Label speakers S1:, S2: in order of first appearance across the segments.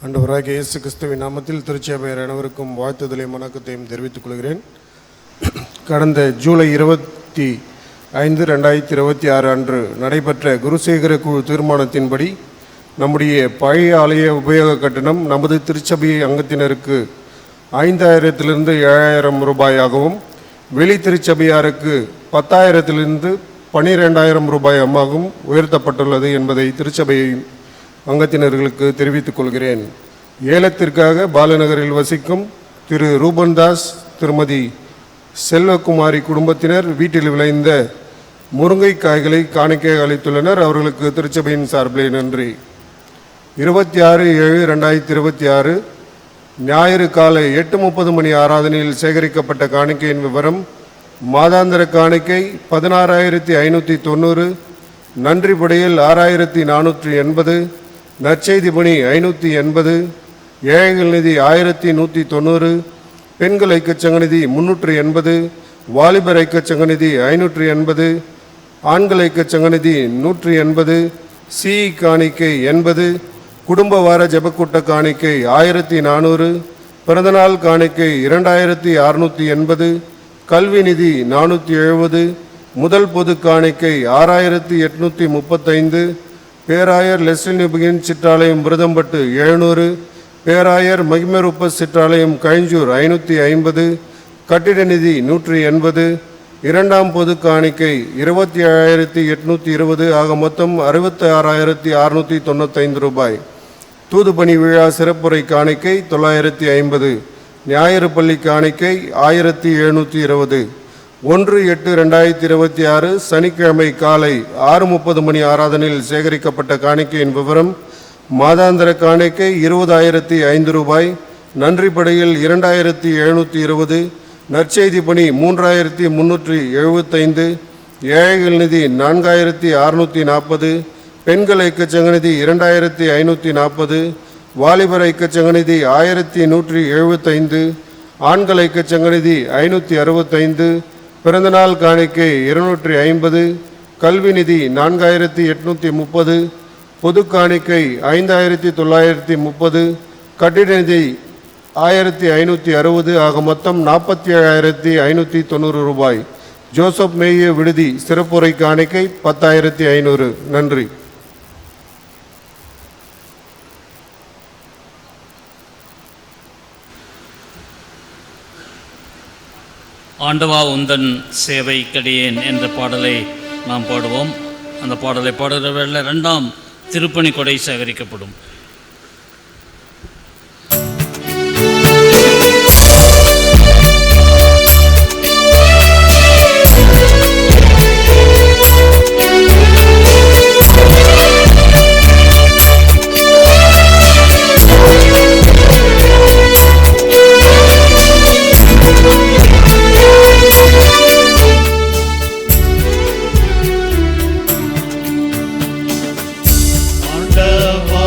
S1: ஆண்டவராகிய இயேசு கிறிஸ்துவின் நாமத்தில் திருச்சபையர் அனைவருக்கும் வாழ்த்துதலையும் வணக்கத்தையும் தெரிவித்துக் கொள்கிறேன். கடந்த ஜூலை 25, 2026 அன்று நடைபெற்ற குருசேகர குழு தீர்மானத்தின்படி நம்முடைய பழைய ஆலய உபயோக கட்டணம் நமது திருச்சபை அங்கத்தினருக்கு 5,000 7,000 ரூபாயாகவும், வெளி திருச்சபையாருக்கு 10,000 12,000 ரூபாயாகவும் உயர்த்தப்பட்டுள்ளது என்பதை திருச்சபை அங்கத்தினர்களுக்கு தெரிவித்துக் கொள்கிறேன். ஏலத்திற்காக பாலநகரில் வசிக்கும் திரு ரூபன்தாஸ், திருமதி செல்வகுமாரி குடும்பத்தினர் வீட்டில் விளைந்த முருங்கைக்காய்களை காணிக்கை அளித்துள்ளனர். அவர்களுக்கு திருச்சபையின் சார்பிலே நன்றி. 26/7/2026 ஞாயிறு காலை 8:30 மணி ஆராதனையில் சேகரிக்கப்பட்ட காணிக்கையின் விவரம்: மாதாந்திர காணிக்கை 16,590, நன்றி படையல் 6,480, நற்செய்தி பணி 580, ஏழைகள் நிதி 1,190, பெண்கள் ஐக்கியச்சங்க நிதி 380, வாலிபர் ஐக்கியச்சங்க நிதி 580, ஆண்கள் ஐக்கியச்சங்க நிதி 180, சி காணிக்கை 80, குடும்ப வார ஜெபக்கூட்ட காணிக்கை 1,400, பிறந்தநாள் காணிக்கை 2,680, கல்வி நிதி 470, முதல் பொது காணிக்கை 6,835, பேராயர் லெஸ்லினிபுகின் சிற்றாலயம் விருதம்பட்டு 700, பேராயர் மகிமருப்ப சிற்றாலயம் கழிஞ்சூர் 550, கட்டிட நிதி 180, இரண்டாம் பொது காணிக்கை 27,820, ஆக மொத்தம் 66,695 ரூபாய். தூதுபணி விழா சிறப்புரை காணிக்கை 950, ஞாயிறு பள்ளி காணிக்கை 1,720. 1/8/2026 சனிக்கிழமை காலை 6:30 மணி ஆராதனையில் சேகரிக்கப்பட்ட காணிக்கையின் விவரம்: மாதாந்திர காணிக்கை 20,005 ரூபாய், நன்றி படையில் 2,720, நற்செய்தி பணி 3,375, ஏழைகள் நிதி 4,640, பெண்கள் ஐக்கியச்சங்க நிதி 2,540, வாலிபர் ஐக்கியச்சங்க நிதி 1,175, ஆண்கள் ஐக்கியச்சங்க நிதி 565, பிறந்தநாள் காணிக்கை 250, கல்வி நிதி 4,830, பொது காணிக்கை 5,930, கட்டிட நிதி 1,560, ஆக மொத்தம் 47,590 ரூபாய். ஜோசப் மேய விடுதி சிறப்புரை காணிக்கை 10,500. நன்றி.
S2: ஆண்டவா உந்தன் சேவை கடியேன் என்ற பாடலை நாம் பாடுவோம். அந்த பாடலை பாடுகிறவர்கள் 2ஆம் திருப்பணி கொடை சேகரிக்கப்படும்.
S3: ஆண்டவா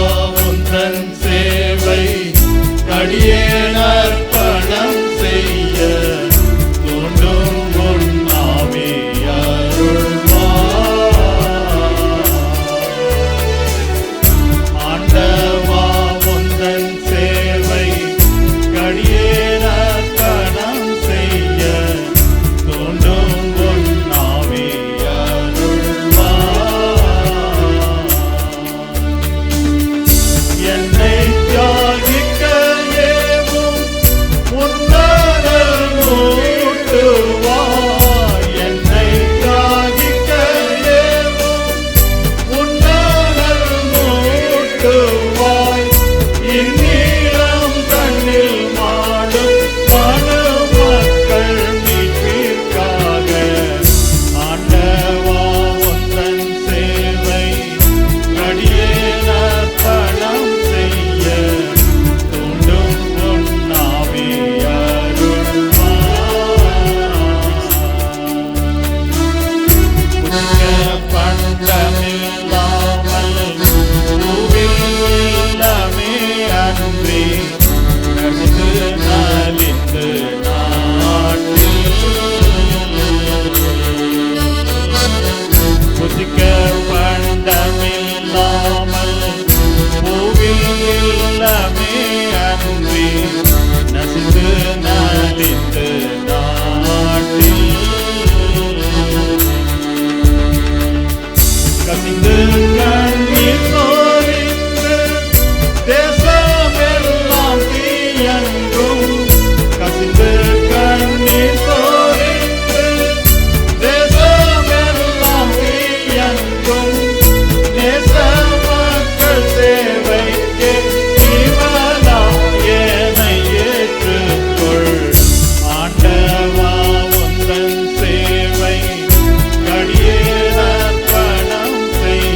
S3: கசிந்து கண்ணீர் சோரித்து தேசமெல்லாம் தீயங்கும். கசிந்து கண்ணீர் சோரித்து தேசமெல்லாம் தீயங்கும். நேச மக்கள் சேவைக்கு ஜீவனாயனை ஏற்றுக்கொள். ஆண்டவா உந்தன் சேவை கடியேன் அர்ப்பணம் செய்.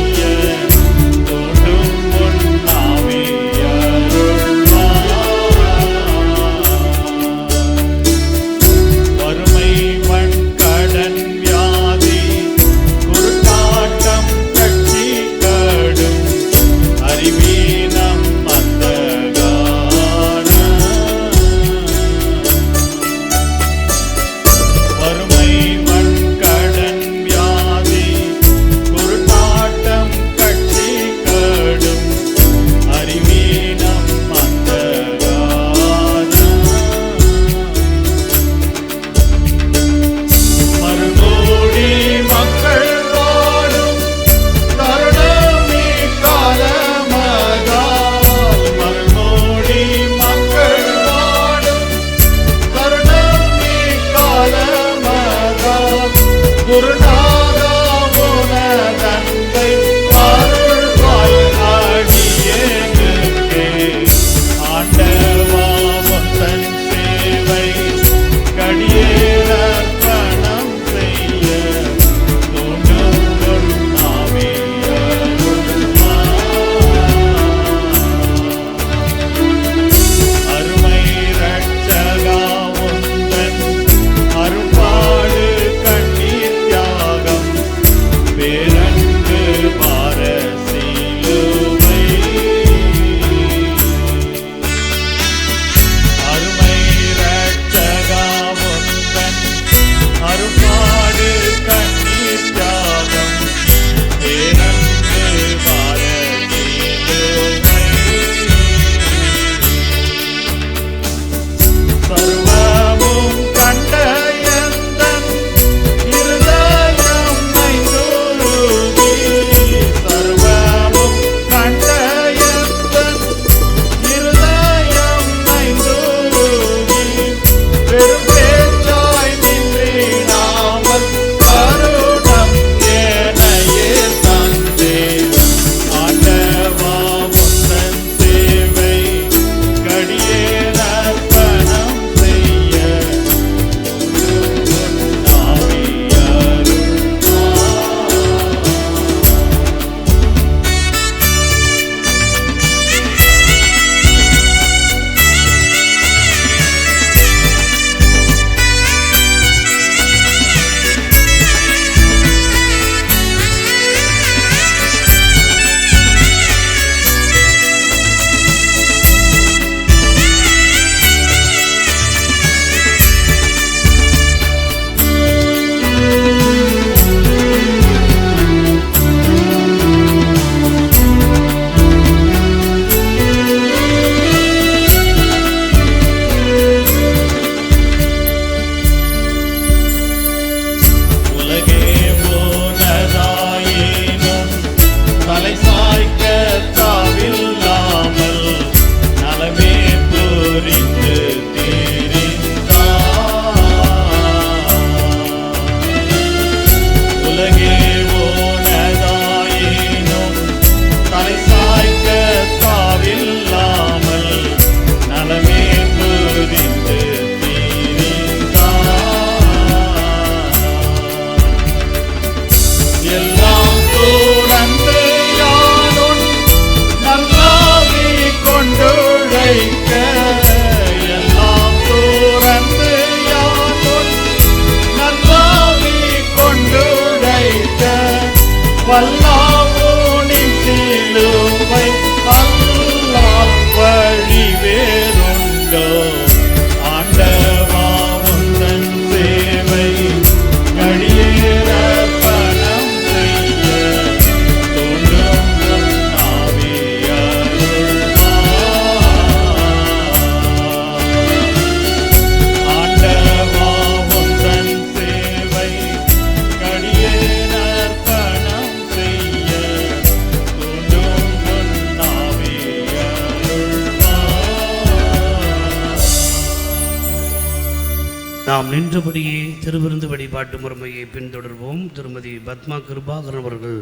S4: நாம் நின்றபடியே திருவிருந்து வழிபாட்டு முறைமையை பின்தொடர்வோம். திருமதி பத்மா கிருபாகரன் அவர்கள்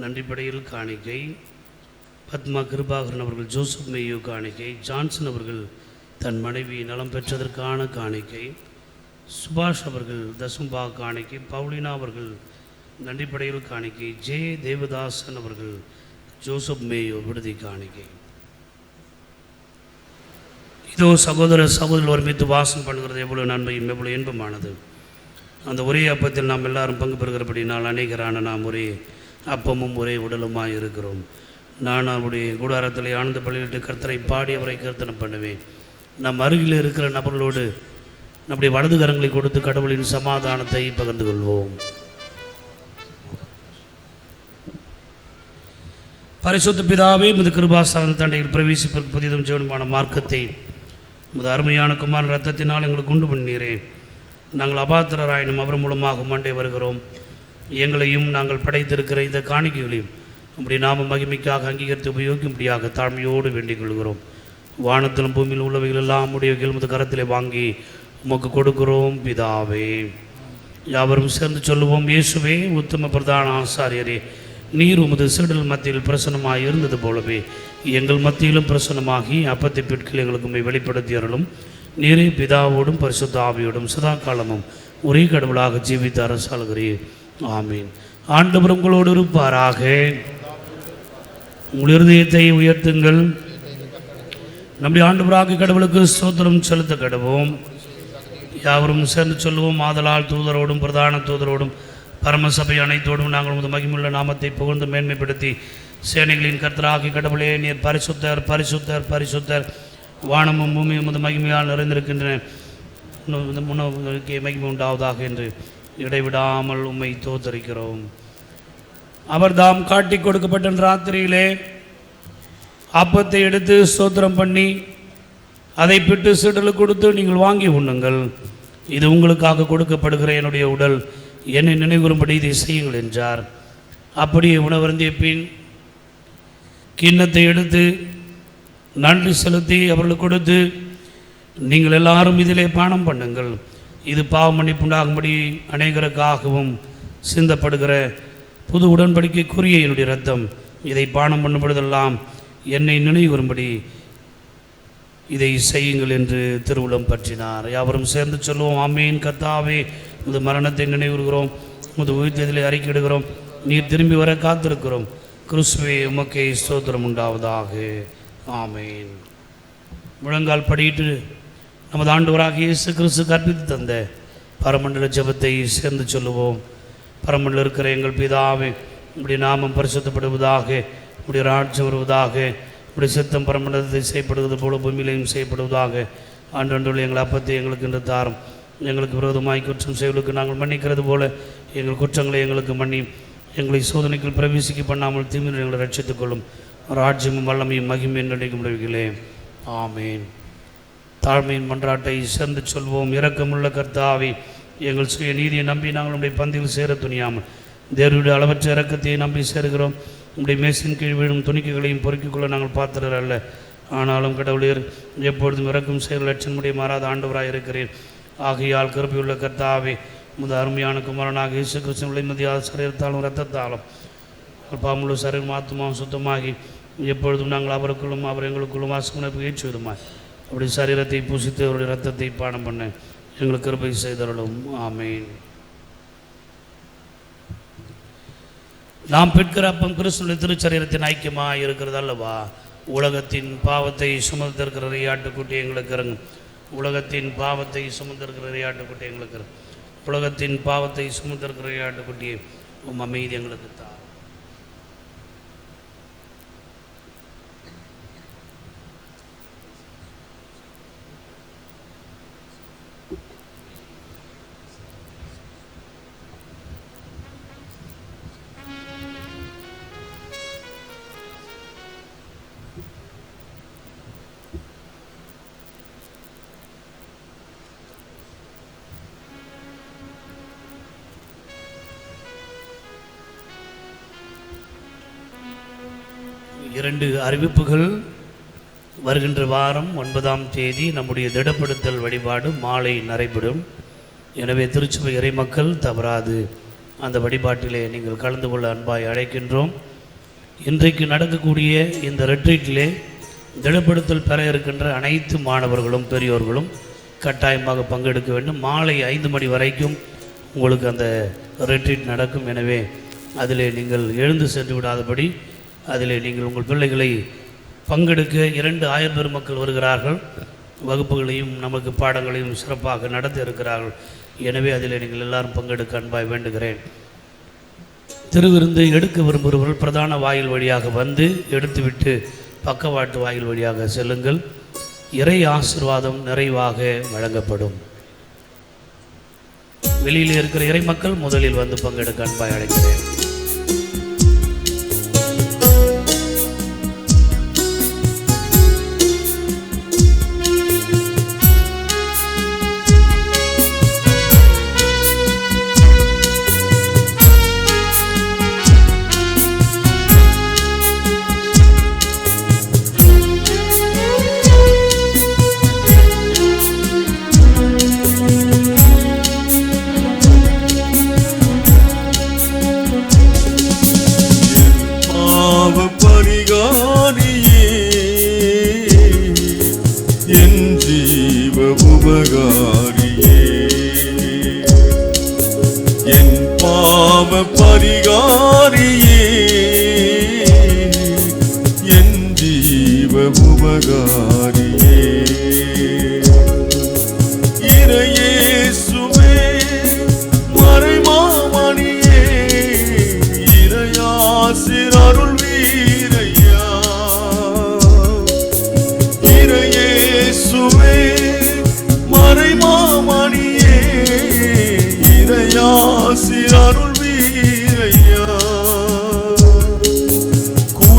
S4: நன்றிப்படையில் காணிக்கை, பத்மா கிருபாகரன் அவர்கள் ஜோசப் மேயோ காணிக்கை, ஜான்சன் அவர்கள் தன் மனைவி நலம் பெற்றதற்கான காணிக்கை, சுபாஷ் அவர்கள் தசும்பா காணிக்கை, பவுலினா அவர்கள் நன்றிப்படையில் காணிக்கை, ஜே தேவதாசன் அவர்கள் ஜோசப் மேயோ விடுதி காணிக்கை. இதோ சகோதர சகோதரர்கள் ஒருமித்து வாசம் பண்ணுகிறது எவ்வளோ நன்மையும் எவ்வளோ இன்பமானது. அந்த ஒரே அப்பத்தில் நாம் எல்லாரும் பங்கு பெறுகிறபடினால் அநேகரான நாம் ஒரே அப்பமும் ஒரே உடலுமாய் இருக்கிறோம். நான் அவருடைய கூடாரத்தில் ஆனந்த பள்ளியிட்டு கர்த்தரை பாடி அவரை கீர்த்தனம் பண்ணுவேன். நம் அருகில் இருக்கிற நபர்களோடு நம்முடைய வலது கரங்களை கொடுத்து கடவுளின் சமாதானத்தை பகிர்ந்து கொள்வோம். பரிசுத்த பிதாவே, உமது கிருபாசன தண்டையில் பிரவேசிப்பதற்கு புதிதும் ஜீவனமான மார்க்கத்தை உமது அருமையான குமாரன் ரத்தத்தினால் எங்களுக்கு உண்டு பண்ணீரே. நாங்கள் அபாத்திரராயினும் அவர் மூலமாக மண்டே வருகிறோம். எங்களையும் நாங்கள் படைத்திருக்கிற இந்த காணிக்கைகளையும் அப்படி நாம மகிமைக்காக அங்கீகரித்து உபயோகிக்கும்படியாக தாழ்மையோடு வேண்டிக் கொள்கிறோம். வானத்திலும் பூமியில் உள்ளவைகள் எல்லாம் உடைய உமது கரத்திலே வாங்கி உமக்கு கொடுக்கிறோம் பிதாவே. யாவரும் சேர்ந்து சொல்லுவோம். இயேசுவே, உத்தம பிரதான ஆசாரியரே, நீர் உமது சீடல் மத்தியில் பிரசன்னமாக இருந்தது போலவே எங்கள் மத்தியிலும் பிரசன்னமாகி அப்பத்தை பிற்கில் எங்களுக்கு வெளிப்படுத்தி அருளும். நீரே பிதாவோடும் பரிசுத்த ஆவியோடும் சதா காலமும் ஒரே கடவுளாக ஜீவித்த அரசாளுகிறீர். ஆமீன். ஆண்டவர் உங்களோடு இருப்பாராக. உங்கள் இருதயத்தை உயர்த்துங்கள். நம்முடைய ஆண்டவராக கடவுளுக்கு ஸ்தோத்திரம் செலுத்த கடவோம். யாவரும் சேர்ந்து சொல்லுவோம். ஆதலால் தூதரோடும் பிரதான தூதரோடும் பரமசபை அனைத்தோடும் நாங்கள் உமது மகிமுள்ள நாமத்தை புகழ்ந்து மேன்மைப்படுத்தி சேனைகளின் கர்த்தராகி கடவுளே, நீர் பரிசுத்தர் பரிசுத்தர் பரிசுத்தர், வானமும் பூமியும் உமது மகிமையால் நிறைந்திருக்கின்றன, மகிமை உண்டாவதாக என்று இடைவிடாமல் உம்மை தோத்தரிக்கிறோம். அவர் தாம் காட்டி கொடுக்கப்பட்ட ராத்திரியிலே அப்பத்தை எடுத்து ஸ்தோத்திரம் பண்ணி அதை பிட்டு சீடலுக்கு கொடுத்து, நீங்கள் வாங்கி உண்ணுங்கள், இது உங்களுக்காக கொடுக்கப்படுகிற என்னுடைய உடல், என்னை நினைவுறும்படி இதை செய்யுங்கள் என்றார். அப்படியே உணவருந்திய பின் கிண்ணத்தை எடுத்து நன்றி செலுத்தி அவர்களுக்கு கொடுத்து, நீங்கள் எல்லாரும் இதிலே பானம் பண்ணுங்கள், இது பாவ மன்னிப்புண்டாகும்படி அநேகருக்காகவும் சிந்தப்படுகிற புது உடன்படிக்கைக்குரிய என்னுடைய இரத்தம், இதை பானம் பண்ணும் பொழுதெல்லாம் என்னை நினைவுறும்படி இதை செய்யுங்கள் என்று திருவுளம் பற்றினார். யாவரும் சேர்ந்து சொல்லுவோம். ஆமீன். கர்த்தாவே, உமது மரணத்தை நினைவுறுகிறோம், உமது உயிர்த்ததிலே அறிக்கையிடுகிறோம், நீர் திரும்பி வர காத்திருக்கிறோம். கிறிஸ்துவே, உமக்கே ஸ்தோத்திரம் உண்டாவதாக. ஆமீன். முழங்கால் படியிட்டு நமது ஆண்டவராக இயேசு கிறிஸ்து கற்பித்து தந்த பரமண்டல ஜெபத்தை சேர்ந்து சொல்லுவோம். பரமண்டல இருக்கிற எங்கள் பிதாவே, உம்முடைய நாமம் பரிசுத்தப்படுவதாக, உம்முடைய ராஜ்யம் வருவதாக, உம்முடைய சித்தம் பரமண்டலத்தை செய்யப்படுவது போல பூமியிலையும் செய்யப்படுவதாக. ஆண்டவருடைய எங்கள் அப்பத்தை எங்களுக்கு இன்று தாரும். எங்களுக்கு விரோதமாய் குற்றம் செய்வதற்கு நாங்கள் மன்னிக்கிறது போல எங்கள் குற்றங்களை எங்களுக்கு மன்னி, எங்களை சோதனைக்குள் பிரவேசிக்க பண்ணாமல் தீமையில் எங்களை ரட்சித்துக் கொள்ளும். ராஜ்யமும் வல்லமையும் மகிமையும் நடிக்கும் முடிவுகளே. ஆமேன். தாழ்மையின் மன்றாட்டை சேர்ந்து சொல்வோம். இரக்கமுள்ள கர்த்தாவே, எங்கள் சுய நீதியை நம்பி நாங்கள் உடைய பந்தியில் சேர துணியாமல் தேவனுடைய அளவற்ற இரக்கத்தை நம்பி சேருகிறோம். உடைய மேசின் கீழ் வீழும் துணிக்கைகளையும் பொறுக்கிக் கொள்ள நாங்கள் பாத்திரர் அல்ல. ஆனாலும் கடவுளீர் எப்பொழுதும் இறக்கும் செயல் லட்சணமுடைய மாறாத ஆண்டவராக இருக்கிறேன். ஆகையால் கிருபையுள்ள கர்த்தாவே, முத அருமையான குமாரனாக இயேசு கிறிஸ்துவின் விலைமதியாத சரீரத்தாலும் இரத்தத்தாலும் பாமுள்ள சரீரம் ஆத்மாவும் சுத்தமாகி எப்பொழுதும் நாங்கள் அவருக்குள்ளும் அவர் எங்களுக்குள்ளும் வாசமுனைப்பு ஏற்றுவதுமாய் அப்படி சரீரத்தை பூசித்து அவருடைய இரத்தத்தை பானம் பண்ண எங்களுக்கு கிருபை செய்தருளும். ஆமேன். நாம் பெற்கிற அப்பம் கிறிஸ்துவின் திருச்சரீரத்தின் ஐக்கியமாக இருக்கிறது அல்லவா? உலகத்தின் பாவத்தை சுமந்திருக்கிற ஆட்டுக்குட்டி எங்களுக்கு இறங்கும். உலகத்தின் பாவத்தை சுமந்திருக்கிற ஆட்டுக்குட்டி எங்களுக்கு இறங்கும். உலகத்தின் பாவத்தை சுமந்திருக்கிற ஆட்டுக்குட்டியை உம் அமைதி எங்களுக்கு தான். இரண்டு அறிவிப்புகள். வருகின்ற வாரம் 9ஆம் தேதி நம்முடைய திடப்படுத்தல் வழிபாடு மாலை நடைபெறும். எனவே திருச்சபை இறை மக்கள் தவறாது அந்த வழிபாட்டிலே நீங்கள் கலந்து கொள்ள அன்பாய் அழைக்கின்றோம். இன்றைக்கு நடக்கக்கூடிய இந்த ரெட்ரீட்டிலே திடப்படுத்தல் பெற இருக்கின்ற அனைத்து மாணவர்களும் பெரியோர்களும் கட்டாயமாக பங்கெடுக்க வேண்டும். மாலை 5 மணி வரைக்கும் உங்களுக்கு அந்த ரெட்ரீட் நடக்கும். எனவே அதிலே நீங்கள் எழுந்து சென்று விடாதபடி அதிலே நீங்கள் உங்கள் பிள்ளைகளை பங்கெடுக்க 2 ஆயர் பெருமக்கள் வருகிறார்கள். வகுப்புகளையும் நமக்கு பாடங்களையும் சிறப்பாக நடத்த இருக்கிறார்கள். எனவே அதில் நீங்கள் எல்லாரும் பங்கெடுக்க அன்பாய் வேண்டுகிறேன். திருவிருந்து எடுக்க விரும்புகிறவர்கள் பிரதான வாயில் வழியாக வந்து எடுத்துவிட்டு பக்கவாட்டு வாயில் வழியாக செல்லுங்கள். இறை ஆசீர்வாதம் நிறைவாக வழங்கப்படும். வெளியில் இருக்கிற இறை மக்கள் முதலில் வந்து பங்கெடுக்க அன்பாய் அழைக்கிறேன்.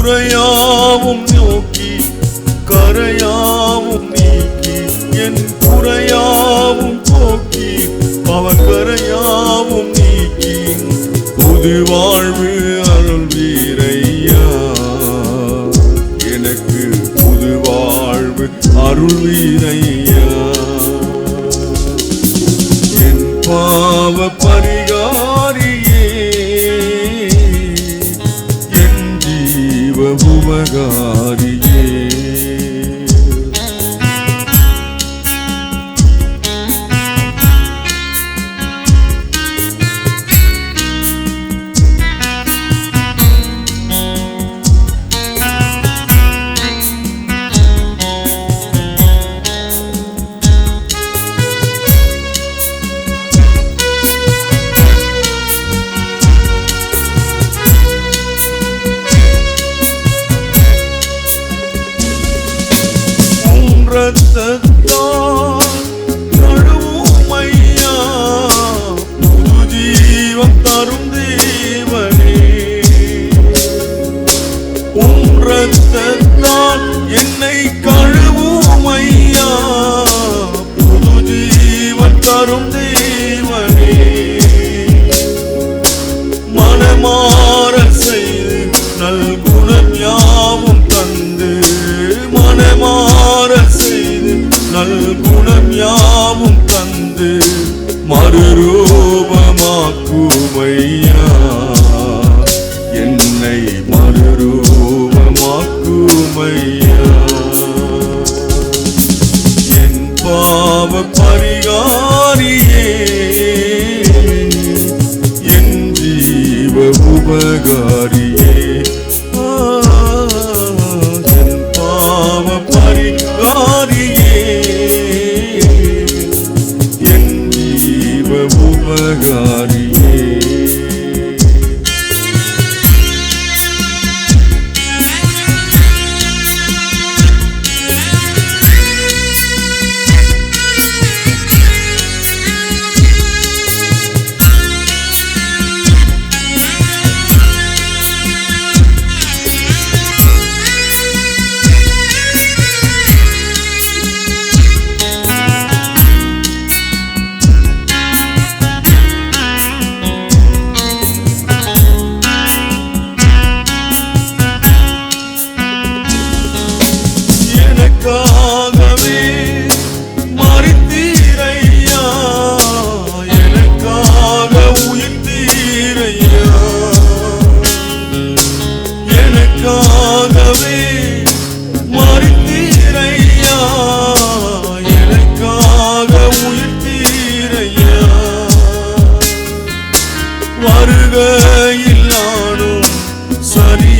S5: குறையாவும் நோக்கி கரையாவும் நீக்கி என் குறையாவும் போக்கி பவக்கரையாவும் நீக்கி புது வாழ்வு அருள் வீரையா எனக்கு புது வாழ்வு அருள் வீரையா என் பாவ பரிகாரியே என் ஜீவ உபகாரியே கழுவுமையா புது ஜீவம் தரும் தேவனே உம் இரத்தத்தால் என்னை கழுவுமையா புது ஜீவம் தரும் தேவனே மனமாற செய்து நல்குணம் யாவும் தந்து மனமாற செய்து நல்குணம் யாவும் தந்து மறுரூபமாக்குமையா என்னை மறுரூபமாக்குமையா என் பாவ பரிகாரியே என் ஜீவ உபகாரியே என் பாவ பரிகாரியே என் ஜீவ உபகாரியே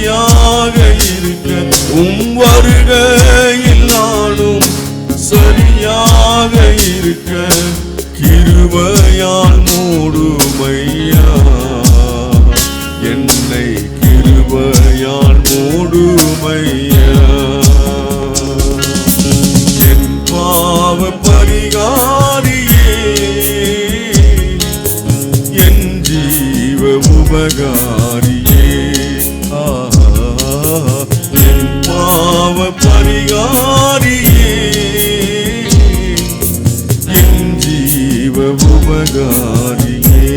S5: சரியாக இருக்க வருகையில் நானும் சரியாக இருக்க கிருபையால் மூடுமையா என்னை கிருபையால் மூடுமையா என் பாவ பரிகாரியே என் ஜீவ உபகாரியே என் பாவ பரிகாரியே என் ஜீவ உபகாரியே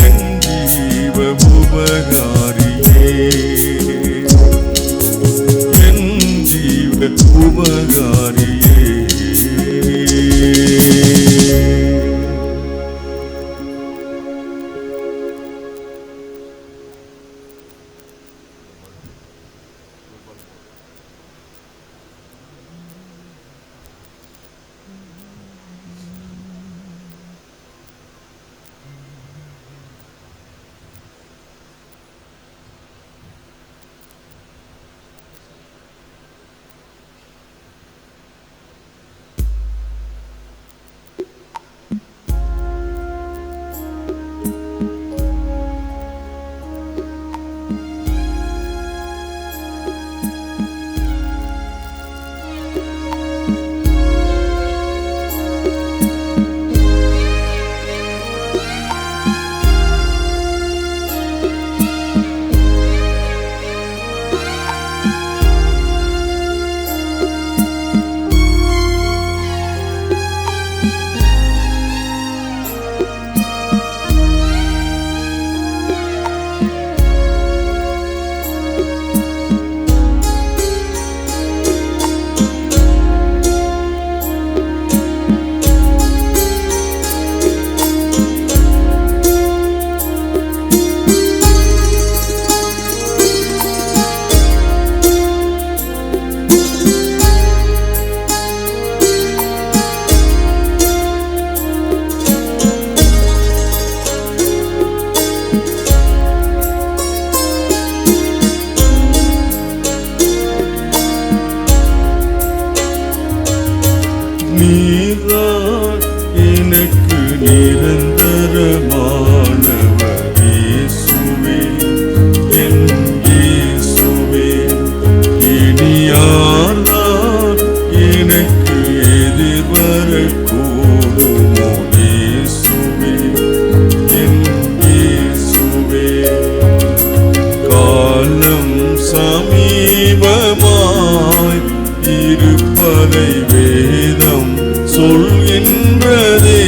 S5: என் ஜீவ உபகாரியே என் ஜீவ உபகாரியே நீதான் எனக்கு நிரந்தரமானவர் இயேசுவே என் இயேசுவே இனி யார்தான் எனக்கு எதிர் வரக்கூடுமோ இயேசுவே என் இயேசுவே காலம் சமீபமாய் இருப்பதை வேதம் சொல்கின்றதே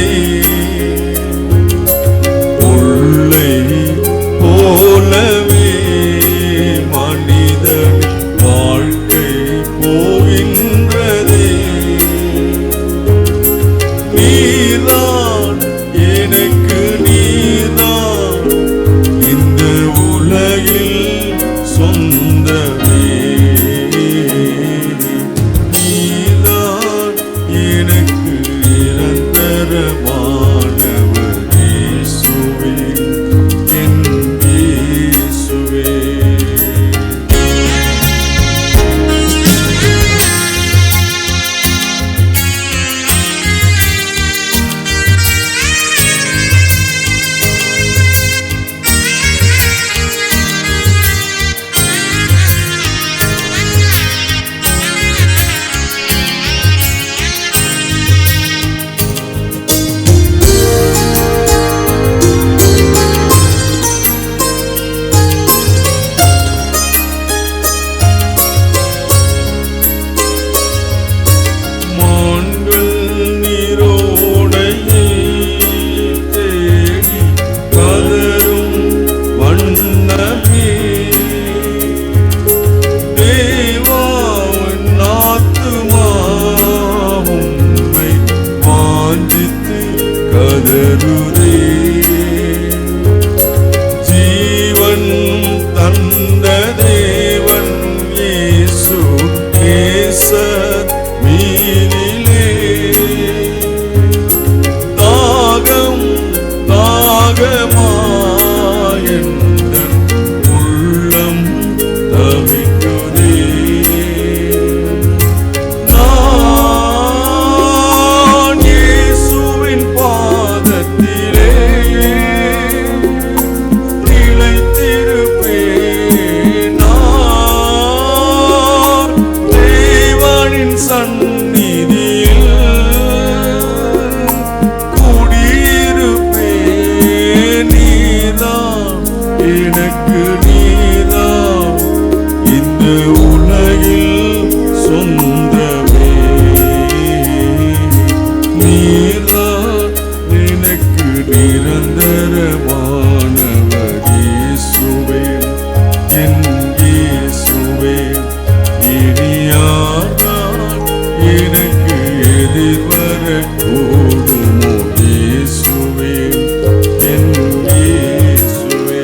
S5: எனக்கு நீதான் இந்த உலகில் சொந்தமே. நீதான் எனக்கு நிரந்தரமானவர் இயேசுவே, என் இயேசுவே. இனி யார்தான் எனக்கு எதிர்வரக்கூடுமோ இயேசுவே, என் இயேசுவே.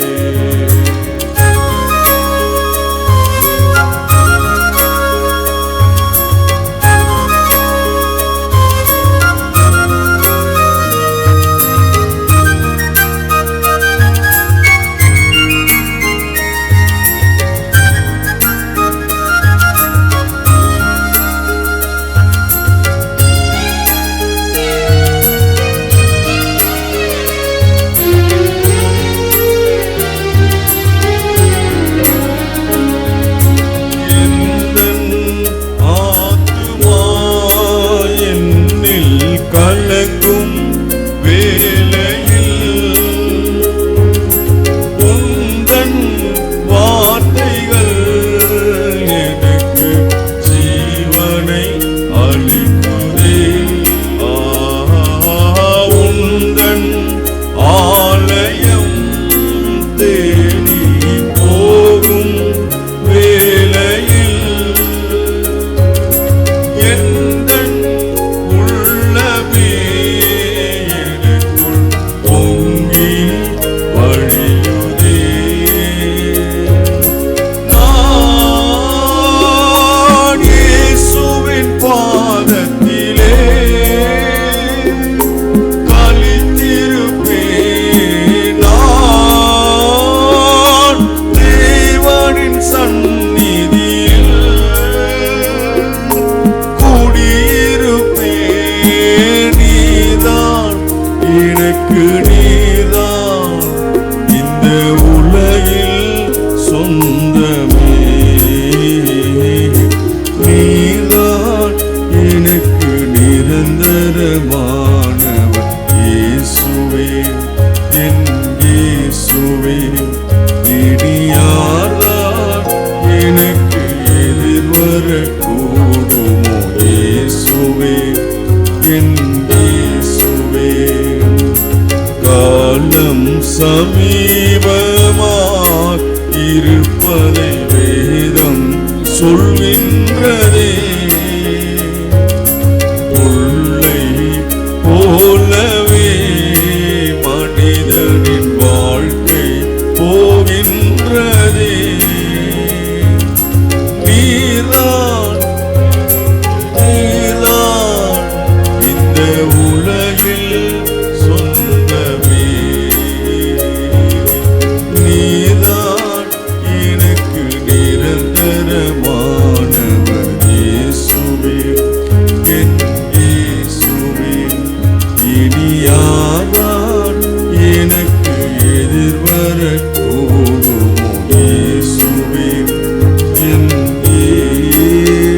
S5: எந்தன் ஆத்துமா என்னில் கலங்கும் வேளையில் உந்தன் வார்த்தைகள் எனக்கு ஜீவனை அளிக்குதே. உந்தன் ஆலயம் தேடி போகும் வேளையில் எந்தன் உள்ளமே எனக்குள் பொங்கி வழியுதே. நான் இயேசுவின் பாதத்திலே கலித்திருப்பேன். நான் தேவனின் சந்நிதியில் குடியிருப்பேன். நீதான் எனக்கு நீதான் இந்த உலகில் சொந்தமே. நீதான் எனக்கு நிரந்தரமானவர் இயேசுவே, என் இயேசுவே. இனி யார்தான் எனக்கு எதிர்வரக்கூடுமோ இயேசுவே, என் இயேசுவே. காலம் சமீபமாய் இருப்பதை வேதம் சொல்கின்றதே. முல்லை போலவே மனிதனின் வாழ்க்கை போகின்றதே. நீதான் நீதான் இந்த உலகில் சொந்தமே. நீதான் எனக்கு நிரந்தரமானவர் இயேசுவே, என் இயேசுவே. இனி யார்தான் எனக்கு எதிர்வரக்கூடுமோ இயேசுவே, என் இயேசுவே.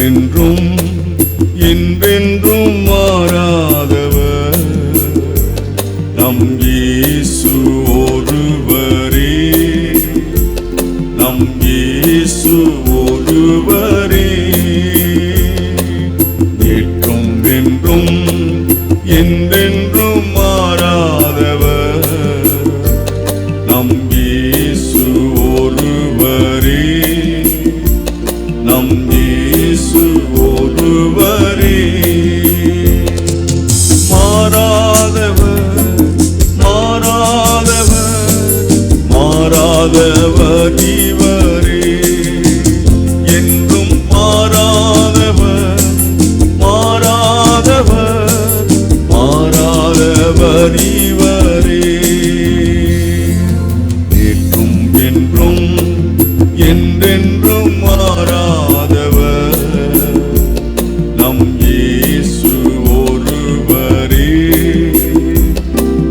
S5: என்றென்றும் என்றென்றும் மாறாதவர் நம் இயேசு ஒருவரே, நம் இயேசு ஒருவரே. நேற்றும் என்றும் என்றென்றும் மாறாதவர் நம் இயேசு ஒருவரே, நம் இயேசு ஒருவரே. மாறாதவர் மாறாதவர் மாறாதவர் இவரே, என்றும் மாறாதவர் மாறாதவர் மாறாதவர் இவரே. நேற்றும் என்றும் என்றென்றும் மாறாதவர் நம் இயேசு ஒருவரே,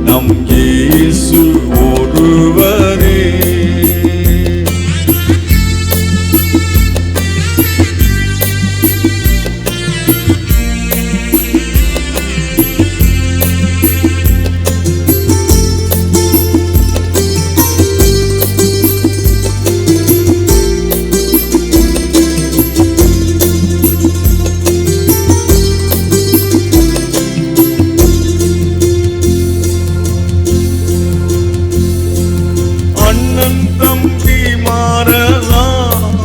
S5: நம் இயேசு ஒருவரே. அண்ணன் தம்பி மாறலாம்,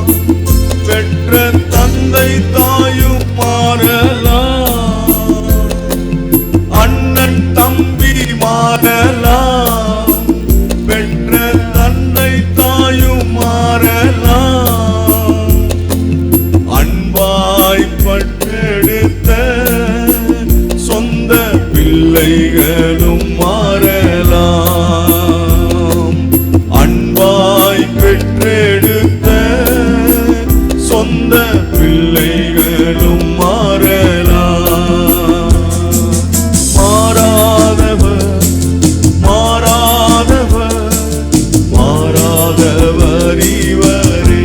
S5: பெற்ற தந்தை தாயும் மாறலாம். அண்ணன் தம்பி மாறலாம், பெற்ற தந்தை தாயும் மாறலாம். அன்பாய் பற்றெடுத்த சொந்த பிள்ளைகளும் மாறலாம். அன்பாய் பெற்றெடுத்த சொந்த பிள்ளைகளும் மாறலாம். மாறாதவர் மாறாதவர் மாறாதவர் இவரே,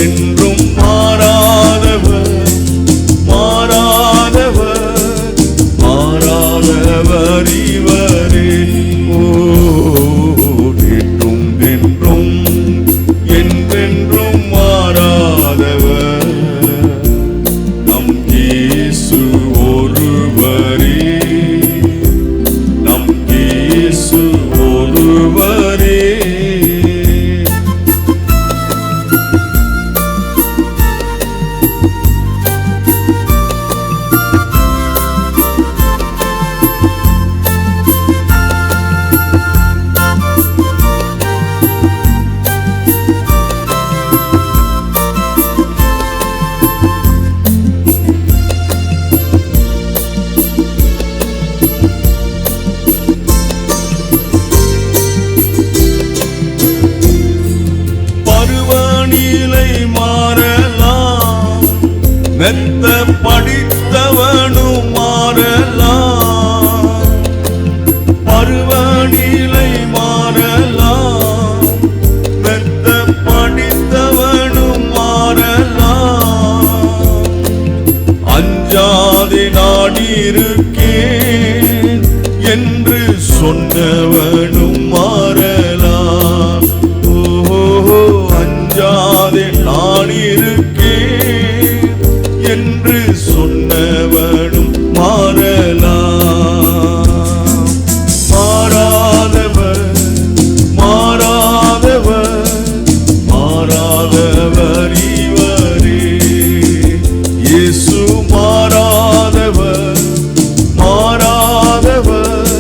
S5: என்றும் மாறாதவர் மாறாதவர் மாறாதவர் இவரே. ஓ, நேற்றும் என்றும் என்றென்றும் மாறாதவர் நம் இயேசு ஒருவரே, நம் இயேசு ஒருவரே. பருவநிலை மாறலாம், மெத்த படித்தவனும் மாறலாம். பருவநிலை மாறலாம், மெத்த படித்தவனும் மாறலாம். அஞ்சாதே நாடிருக்கேன் என்று சொன்னவனும் மாறலாம். ஓஹோ, அஞ்சாதே நான் இருக்கேன் என்று சொன்னவனும் மாறலாம். மாறாதவர் மாறாதவர் மாறாதவர் இவரே, இயேசு மாறாதவர் மாறாதவர்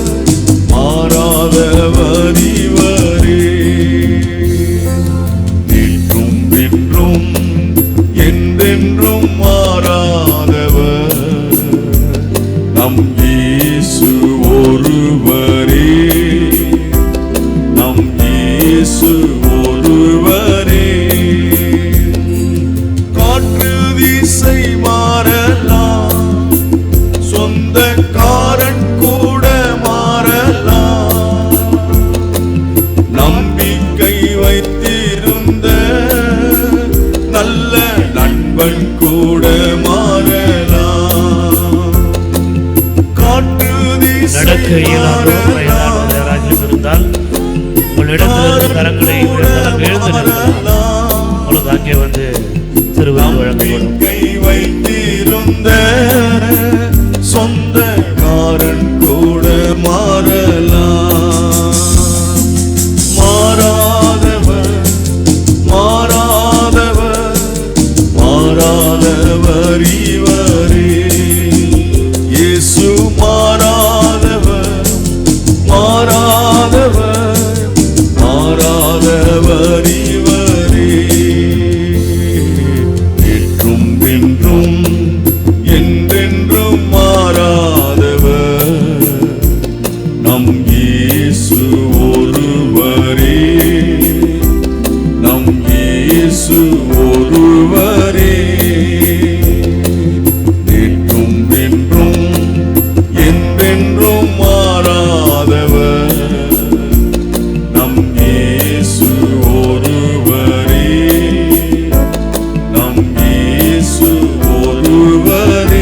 S5: மாறாதவர் இவரே. நேற்றும் என்றும் என்றென்றும் மாறாதவர் நம் இயேசு ஒருவரே, நம் இயேசு ஒருவரே. காற்று திசை மாறலாம், சொந்தக்காரன் கூட மாறலாம். நம்பிக்கை வைத்திருந்த நல்ல நண்பன் நண்பன் கூட மாறலாம், காற்று
S4: நடக்க இயலாதோ வயதானவர் யாராச்சும் இருந்தால் உங்களிடத்தில் இருந்த கரங்களை உயர்த்தலாம், எழுந்து நிற்கலாம். உங்களுக்கு அங்கே வந்து திருவிழா வழங்கப்படும்.
S5: கை வைத்திருந்த சொந்தக்காரன் கூட மாறலாம், மாறாதவர் மாறாதவர் மாறாதவர் இவரே, இயேசு மாறாதவர் மாறாதவர் மாறாதவர் இவரே, என்றும் என்றும் என்றென்றும் மாறாதவர் நம் இயேசு ஒருவரே, நம் இயேசு ஒருவரே, என்றும் என்றும் என்றென்றும் மாறாதவர் நம் இயேசு ஒருவரே, நம் இயேசு ஒருவரே.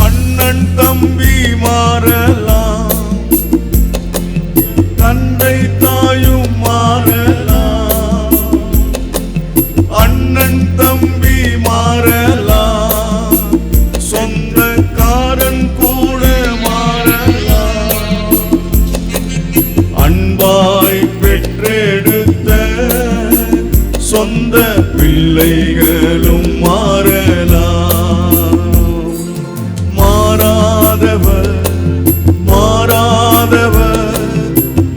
S5: அண்ணன் தம்பி மாறலாம், தந்தை தாயும் மாறலாம், அண்ணன் தம்பி மாறலாம், சொந்தக்காரன் கூட மாறலாம், அன்பாய் பெற்றெடுத்த சொந்த பிள்ளைகளும் மாறலாம், மாறாதவர் மாறாதவர்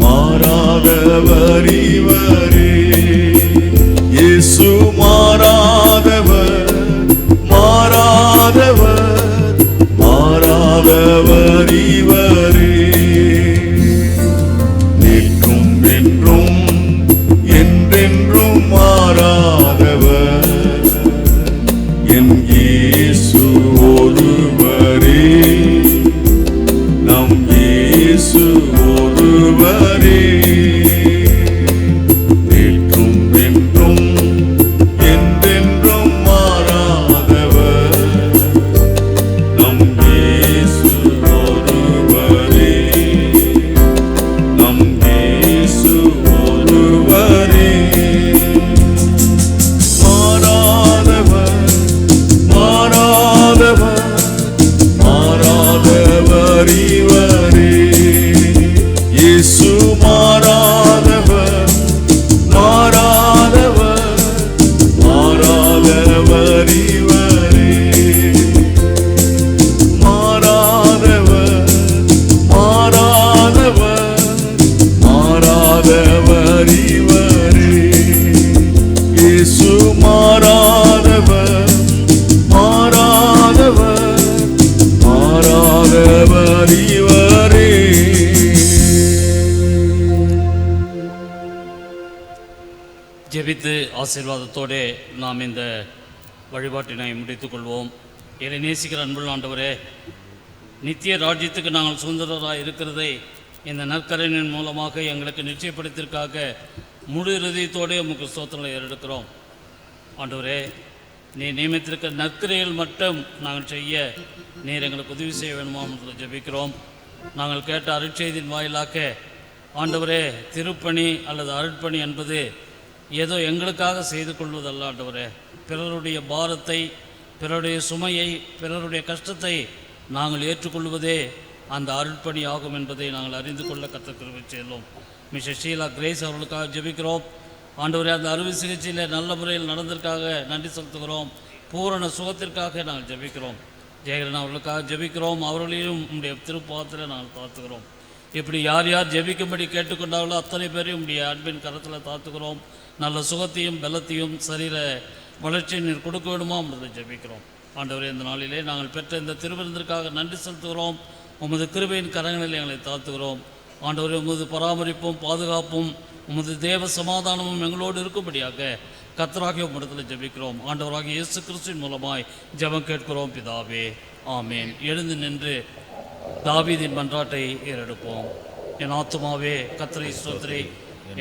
S5: மாறாதவர் இவரே, இயேசு மாறாதவர் மாறாதவர் மாறாதவர் இவரே, நேற்றும் என்றும் என்றென்றும் மாறாதவர் என் இயேசு ஒருவரே, நம் இயேசு ஒருவரே, நேற்றும் என்றும் என்றென்றும் மாறாதவர் நம் இயேசு ஒருவரே, நம் இயேசு ஒருவரே, மாறாதவர் மாறாதவர் மாறாதவர் இவரே, இயேசு மாறாதவர் மாறாதவர் மாறாதவர் இவரே, மாறாதவர் மாறாதவர் மாறாதவர் இவரே, இயேசு மாறாதவர் மாறாதவர் மாறாதவர் இவரே.
S2: ஜெபித்து ஆசீர்வாதத்தோடு நாம் இந்த வழிபாட்டினை முடித்துக் கொள்வோம். என்னை நேசிக்கிற அன்புள்ள ஆண்டவரே, நித்திய ராஜ்யத்துக்கு நாங்கள் சுதந்திரராக இருக்கிறதை இந்த நற்கரணின் மூலமாக எங்களுக்கு நிச்சயப்படுத்திற்காக முழு இறுதியத்தோடு உமக்கு ஸ்தோத்திரங்களை ஏறெடுக்கிறோம். ஆண்டவரே, நீ நியமித்திருக்கிற நற்கிரையில் மட்டும் நாங்கள் செய்ய நீர் எங்களுக்கு உதவி செய்ய வேணுமா என்று ஜெபிக்கிறோம். நாங்கள் கேட்ட அருட்செய்தியின் வாயிலாக ஆண்டவரே, திருப்பணி அல்லது அருட்பணி என்பது ஏதோ எங்களுக்காக செய்து கொள்வதல்ல ஆண்டவரே. பிறருடைய பாரத்தை, பிறருடைய சுமையை, பிறருடைய கஷ்டத்தை நாங்கள் ஏற்றுக்கொள்வதே அந்த அருட்பணி ஆகும் என்பதை நாங்கள் அறிந்து கொள்ள கர்த்தர் கிருபை செய்தோம். மிஸ்டர் ஷீலா கிரேஸ் அவர்களுக்காக ஜெபிக்கிறோம். ஆண்டவரே, அந்த அறுவை சிகிச்சையில் நல்ல முறையில் நடந்ததற்காக நன்றி செலுத்துகிறோம். பூரண சுகத்திற்காக நாங்கள் ஜெபிக்கிறோம். ஜெயகரன் அவர்களுக்காக ஜெபிக்கிறோம். அவர்களையும் உங்களுடைய திருப்பாதத்தில் நாங்கள் தாழ்த்துகிறோம். இப்படி யார் யார் ஜெபிக்கும்படி கேட்டுக்கொண்டார்களோ அத்தனை பேரையும் உடைய அன்பின் கரத்தில் தாழ்த்துகிறோம். நல்ல சுகத்தையும் பலத்தையும் சரீர வளர்ச்சியை நீர் கொடுக்க வேண்டுமா என்பதை ஜெபிக்கிறோம். ஆண்டவரே, இந்த நாளிலே நாங்கள் பெற்ற இந்த திருவிருந்திற்காக நன்றி செலுத்துகிறோம். உமது கிருபையின் கரங்களில் எங்களை தாழ்த்துகிறோம். ஆண்டவரே, உமது பராமரிப்பும் பாதுகாப்பும் உமது தேவ சமாதானமும் எங்களோடு இருக்கும்படியாக கர்த்தராகிய உம்மிடத்தில் ஜெபிக்கிறோம். ஆண்டவராகிய இயேசு கிறிஸ்துவின் மூலமாய் ஜெபம் கேட்கிறோம் பிதாவே, ஆமேன். எழுந்து நின்று தாவீதின் மன்றாட்டை ஏறெடுப்போம். என் ஆத்துமாவே கர்த்தரை ஸ்தோத்திரி,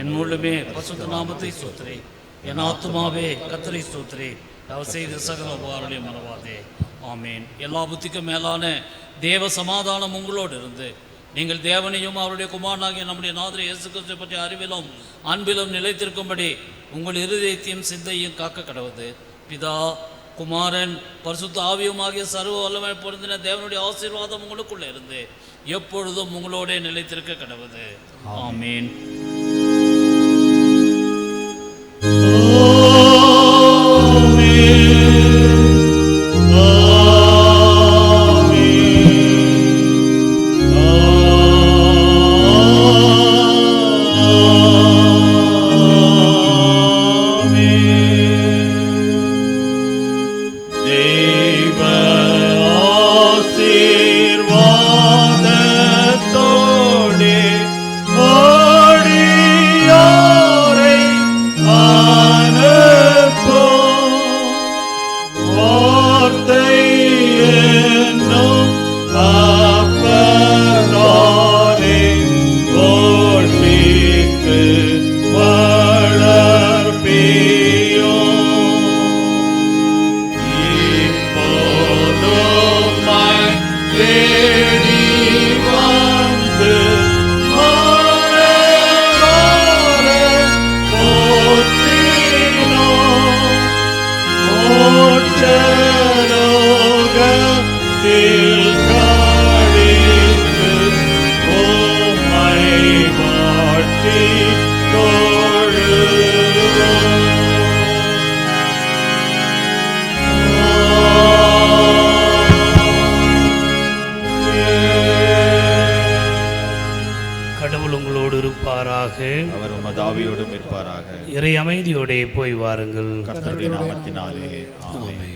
S2: என் முழுமே பரிசுத்த நாமத்தை ஸ்தோத்திரி. என் ஆத்துமாவே கர்த்தரை ஸ்தோத்திரி, அவர் செய்த சகல உபகாரங்களையும் மறவாதே. ஆமேன். எல்லா புத்திக்கும் மேலான தேவ சமாதானம் உங்களோடு இருந்து நீங்கள் தேவனையும் அவருடைய குமாரனாகிய நம்முடைய நாதரை இயேசு கிறிஸ்துவை பற்றிய அறிவிலும் அன்பிலும் நிலைத்திருக்கும்படி உங்கள் இருதயத்தையும் சிந்தையும் காக்க கடவுது. பிதா, குமாரன், பரிசுத்த ஆவியும் ஆகிய சர்வ வல்லமை பொருந்தின தேவனுடைய ஆசீர்வாதம் உங்களுக்குள்ளே இருந்து எப்பொழுதும் உங்களோட நிலைத்திருக்க கடவுது. ஆமீன்.
S3: அவர் உமது ஆவியோடும் இருப்பாராக.
S4: இறை அமைதியோடே போய் வாருங்கள்.
S3: கர்த்தருடைய நாமத்தினாலே ஆமென்.